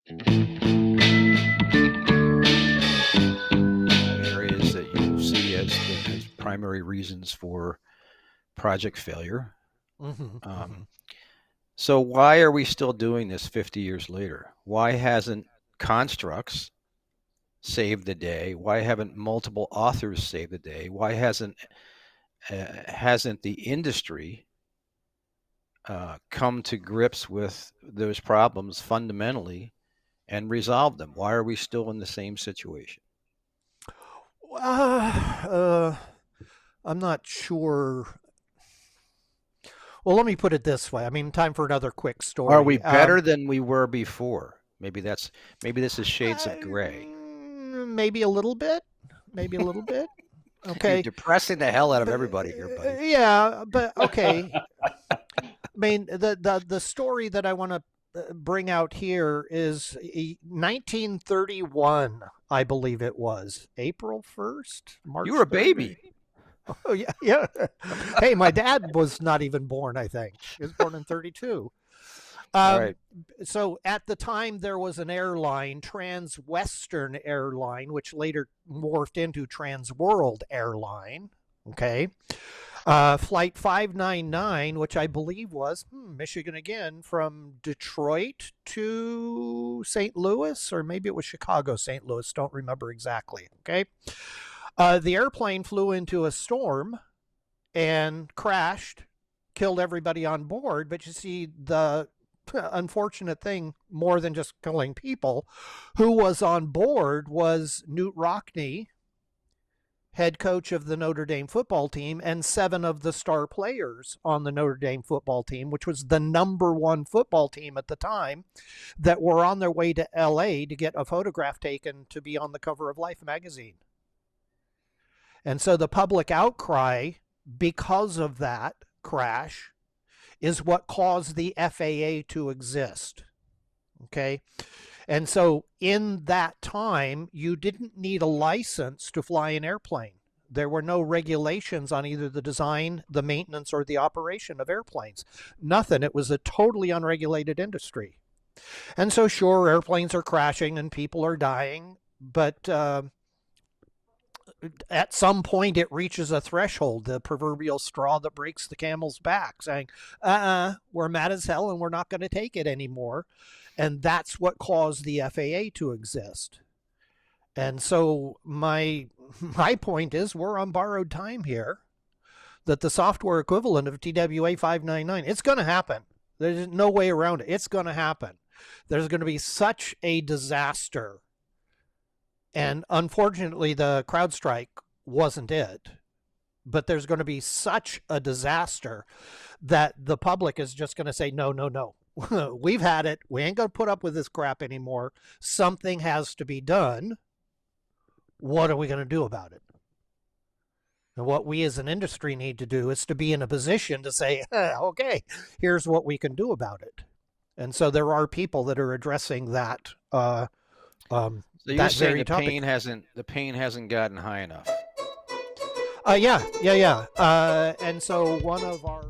Areas that you see as primary reasons for project failure. So why are we still doing this 50 years later? Why hasn't Construx saved the day? Why haven't multiple authors saved the day? Why hasn't the industry come to grips with those problems fundamentally and resolve them? Why are we still in the same situation? I'm not sure. Well, let me put it this way. I mean, time for another quick story. Are we better than we were before? Maybe this is shades of gray. Maybe a little bit. Maybe a little bit. Okay. You're depressing the hell out of everybody here, buddy. Yeah, but okay. I mean, the story that I want to bring out here is 1931, I believe it was. April 1st? March. You were a baby. Oh, yeah, yeah. Hey, my dad was not even born, I think. He was born in 32. All right. So at the time, there was an airline, Trans-Western Airline, which later morphed into Trans-World Airline. Okay. Flight 599, which I believe was Michigan again, from Detroit to St. Louis, or maybe it was Chicago, St. Louis. Don't remember exactly. Okay. The airplane flew into a storm and crashed, killed everybody on board. But you see, the unfortunate thing, more than just killing people, who was on board was Newt Rockne, head coach of the Notre Dame football team, and 7 of the star players on the Notre Dame football team, which was the #1 football team at the time, that were on their way to LA to get a photograph taken to be on the cover of Life magazine. And so the public outcry because of that crash is what caused the FAA to exist. Okay. And so in that time, you didn't need a license to fly an airplane. There were no regulations on either the design, the maintenance, or the operation of airplanes. Nothing. It was a totally unregulated industry. And so, sure, airplanes are crashing and people are dying, but at some point it reaches a threshold, the proverbial straw that breaks the camel's back, saying, we're mad as hell and we're not going to take it anymore. And that's what caused the FAA to exist. And so my point is, we're on borrowed time here, that the software equivalent of TWA 599, it's going to happen. There's no way around it. It's going to happen. There's going to be such a disaster. And unfortunately, the CrowdStrike wasn't it. But there's going to be such a disaster that the public is just going to say, no, no, no. We've had it. We ain't going to put up with this crap anymore. Something has to be done. What are we going to do about it? And what we as an industry need to do is to be in a position to say, okay, here's what we can do about it. And so there are people that are addressing that. So you're saying the pain hasn't gotten high enough? Yeah. And so one of our